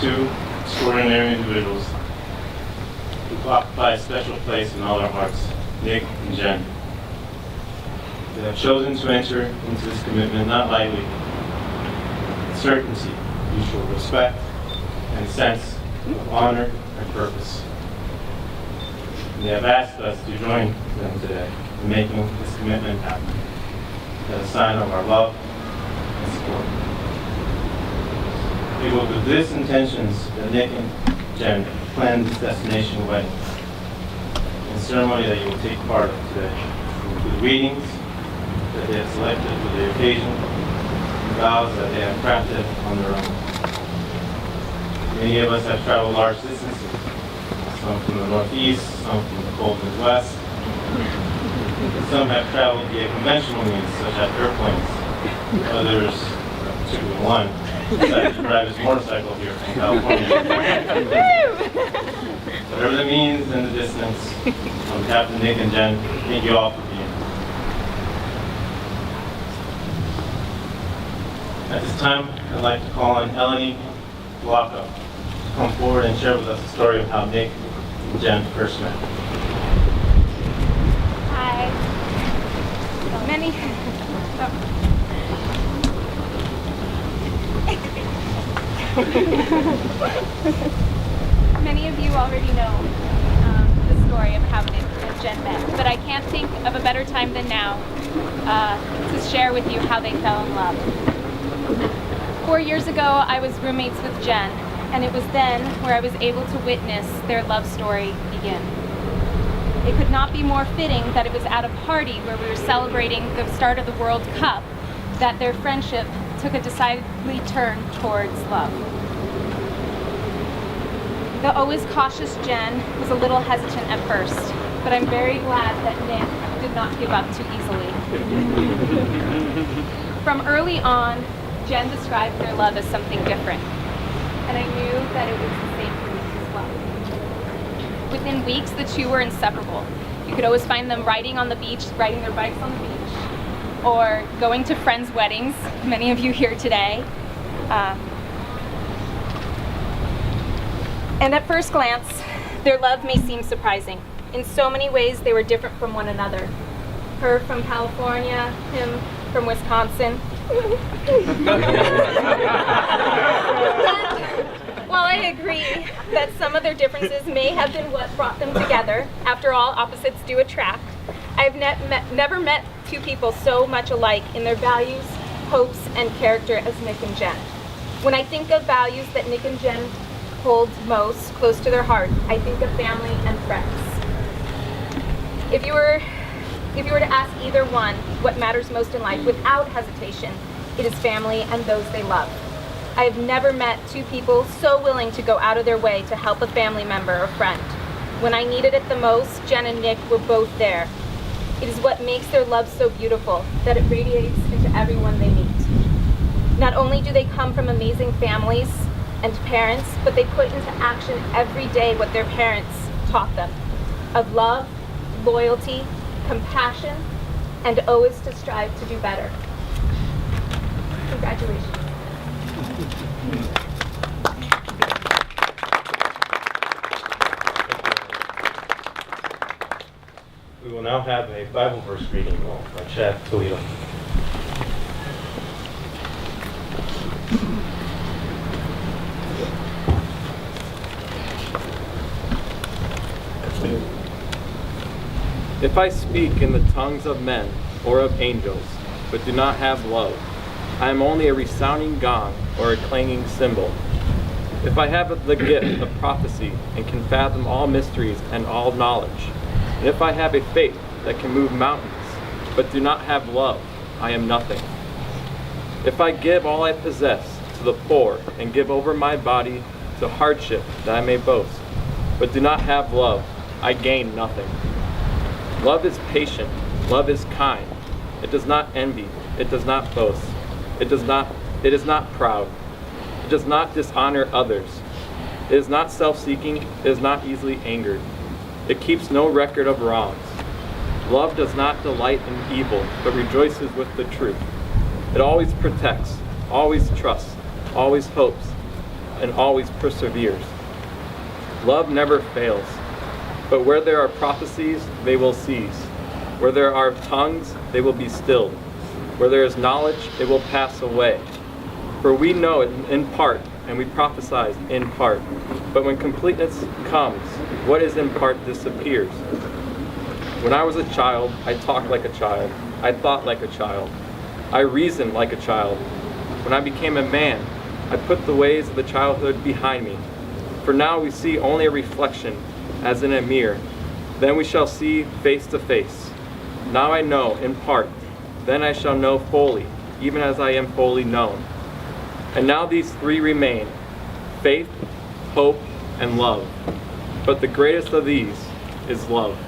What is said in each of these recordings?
two extraordinary individuals who occupy a special place in all our hearts, Nick and Jen. They have chosen to enter into this commitment not lightly, with certainty, mutual respect, and a sense of honor and purpose. And they have asked us to join them today in making this commitment happen as a sign of our love and support. It was with these intentions that Nick and Jen planned this destination wedding and ceremony that you will take part of today. Include readings that they have selected for the occasion and vows that they have crafted on their own. Many of us have traveled large distances, some from the Northeast, some from the cold Midwest. Some have traveled via conventional means, such as airplanes. Others, particularly one, decided to drive his motorcycle here from California. Whatever the means and the distance, on behalf of Nick and Jen, thank you all for being here. At this time, I'd like to call on Eleni Blanco to come forward and share with us the story of how Nick and Jen first met. Hi. Many of you already know the story of how Nick and Jen met, but I can't think of a better time than now to share with you how they fell in love. 4 years ago, I was roommates with Jen, and it was then where I was able to witness their love story begin. It could not be more fitting that it was at a party where we were celebrating the start of the World Cup that their friendship took a decidedly turn towards love. The always cautious Jen was a little hesitant at first, but I'm very glad that Nick did not give up too easily. From early on, Jen described their love as something different, and I knew that it was the same for Nick as well. Within weeks, the two were inseparable. You could always find them riding on the beach, riding their bikes on the beach, or going to friends' weddings, many of you here today. And at first glance, their love may seem surprising. In so many ways, they were different from one another. Her from California, him from Wisconsin. While I agree that some of their differences may have been what brought them together, after all, opposites do attract, I've never met two people so much alike in their values, hopes, and character as Nick and Jen. When I think of values that Nick and Jen hold most close to their heart, I think of family and friends. If you were to ask either one what matters most in life, without hesitation, it is family and those they love. I have never met two people so willing to go out of their way to help a family member or friend. When I needed it the most, Jen and Nick were both there. It is what makes their love so beautiful, that it radiates into everyone they meet. Not only do they come from amazing families and parents, but they put into action every day what their parents taught them, of love, loyalty, compassion, and always to strive to do better. Congratulations. We will now have a Bible verse reading by Chad Toledo. If I speak in the tongues of men or of angels, but do not have love, I am only a resounding gong or a clanging cymbal. If I have the gift of prophecy and can fathom all mysteries and all knowledge, and if I have a faith that can move mountains, but do not have love, I am nothing. If I give all I possess to the poor and give over my body to hardship that I may boast, but do not have love, I gain nothing. Love is patient, love is kind. It does not envy, it does not boast, it is not proud, it does not dishonor others. It is not self-seeking, it is not easily angered. It keeps no record of wrongs. Love does not delight in evil, but rejoices with the truth. It always protects, always trusts, always hopes, and always perseveres. Love never fails. But where there are prophecies, they will cease. Where there are tongues, they will be stilled. Where there is knowledge, it will pass away. For we know it in part, and we prophesy in part. But when completeness comes, what is in part disappears. When I was a child, I talked like a child. I thought like a child. I reasoned like a child. When I became a man, I put the ways of the childhood behind me. For now we see only a reflection, as in a mirror. Then we shall see face to face. Now I know in part, then I shall know fully, even as I am fully known. And now these three remain: faith, hope, and love. But the greatest of these is love.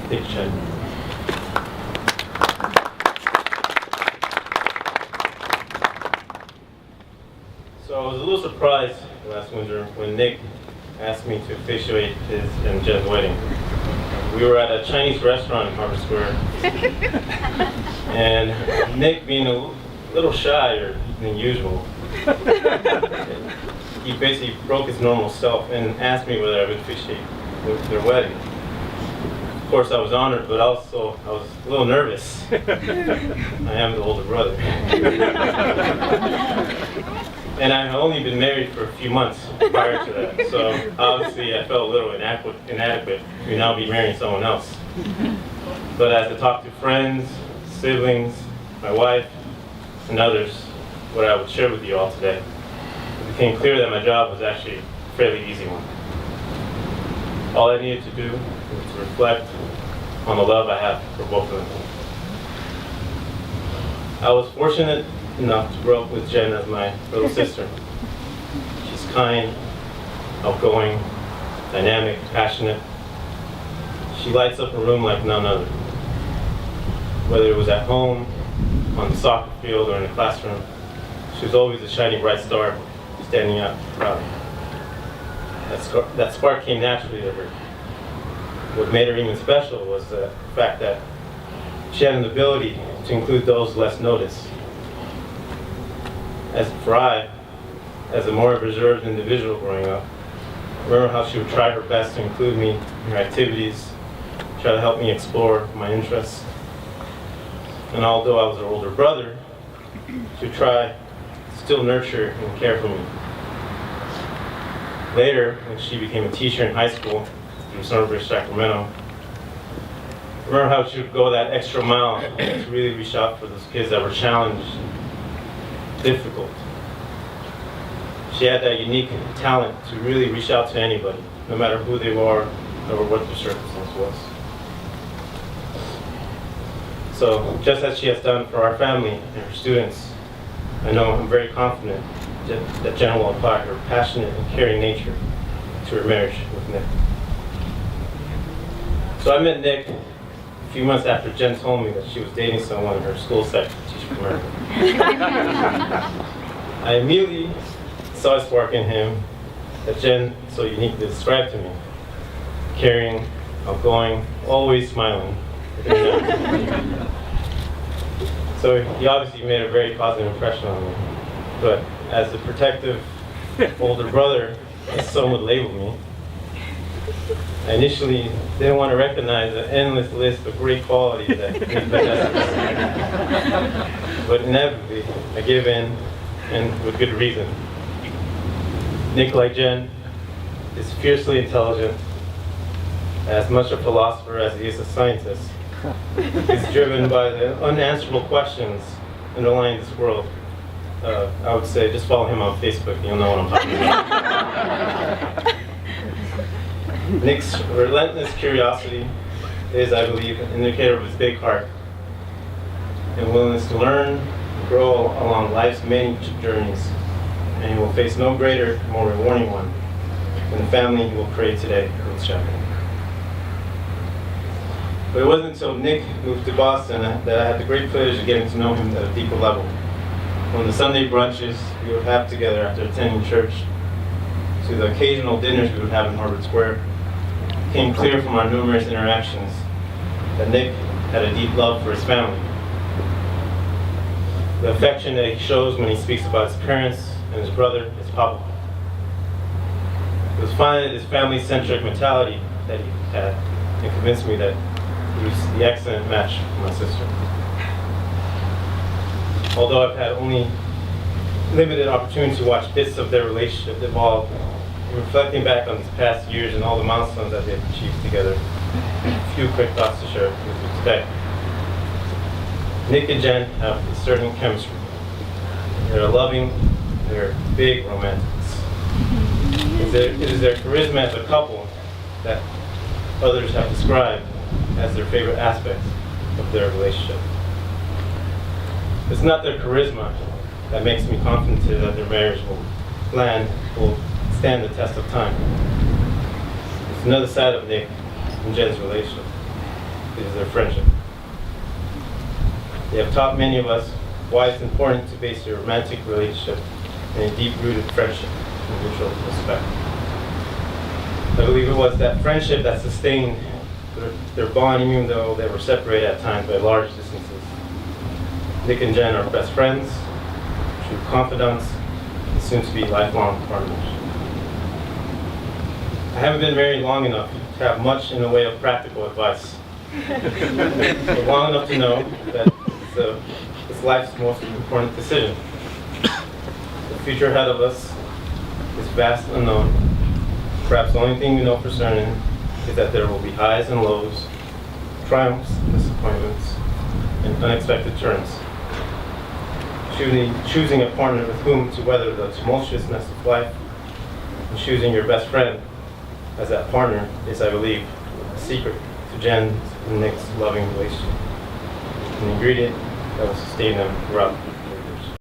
Thank you, Jen. So I was a little surprised last winter when Nick asked me to officiate his and Jen's wedding. We were at a Chinese restaurant in Harvard Square, and Nick, being a little shyer than usual, he basically broke his normal self and asked me whether I would officiate with their wedding. Of course, I was honored, but also I was a little nervous. I am the older brother. And I had only been married for a few months prior to that, so obviously I felt a little inadequate to now be marrying someone else. But as I talked to friends, siblings, my wife, and others, what I would share with you all today, it became clear that my job was actually a fairly easy one. All I needed to do was to reflect on the love I have for both of them. I was fortunate enough to grow up with Jen as my little sister. She's kind, outgoing, dynamic, passionate. She lights up a room like none other. Whether it was at home, on the soccer field, or in the classroom, she was always a shining bright star, standing out proud. That spark came naturally to her. What made her even special was the fact that she had an ability to include those less noticed. As a more reserved individual growing up, I remember how she would try her best to include me in her activities, try to help me explore my interests. And although I was her older brother, she would try to still nurture and care for me. Later, when she became a teacher in high school in Sunbridge, Sacramento, I remember how she would go that extra mile to really reach out for those kids that were challenged, difficult. She had that unique talent to really reach out to anybody, no matter who they were or what their circumstance was. So, just as she has done for our family and her students, I know I'm very confident that Jen will apply her passionate and caring nature to her marriage with Nick. So I met Nick a few months after Jen told me that she was dating someone in her school set to teach American. I immediately saw a spark in him that Jen so uniquely described to me. Caring, outgoing, always smiling. So he obviously made a very positive impression on me. But as the protective older brother, as some would label me, I initially didn't want to recognize the endless list of great qualities that Nick possesses. But inevitably, I gave in, and with good reason. Nick, like Jen, is fiercely intelligent, as much a philosopher as he is a scientist. He's driven by the unanswerable questions underlying this world. I would say just follow him on Facebook, you'll know what I'm talking about. Nick's relentless curiosity is, I believe, an indicator of his big heart and willingness to learn and grow along life's many journeys. And he will face no greater, more rewarding one than the family he will create today in this chapel. But it wasn't until Nick moved to Boston that I had the great privilege of getting to know him at a deeper level. On the Sunday brunches we would have together after attending church, to the occasional dinners we would have in Harvard Square, it became clear from our numerous interactions that Nick had a deep love for his family. The affection that he shows when he speaks about his parents and his brother is Pablo. It was finally this family-centric mentality that he had and convinced me that he was the excellent match for my sister. Although I've had only limited opportunity to watch bits of their relationship evolve, and reflecting back on these past years and all the milestones that they've achieved together, a few quick thoughts to share with you today. Nick and Jen have a certain chemistry. They're loving, they're big romantics. It is their charisma as a couple that others have described as their favorite aspects of their relationship. It's not their charisma that makes me confident that their marriage will stand the test of time. It's another side of Nick and Jen's relationship. It is their friendship. They have taught many of us why it's important to base your romantic relationship in a deep-rooted friendship and mutual respect. I believe it was that friendship that sustained their bond, even though they were separated at times by large distances. Nick and Jen are best friends, true confidants, and soon to be lifelong partners. I haven't been married long enough to have much in the way of practical advice, but long enough to know that it's life's most important decision. The future ahead of us is vast unknown. Perhaps the only thing we know for certain is that there will be highs and lows, triumphs and disappointments, and unexpected turns. Choosing a partner with whom to weather the tumultuousness of life, and choosing your best friend as that partner is, I believe, a secret to Jen's and Nick's loving relationship, an ingredient that will sustain them throughout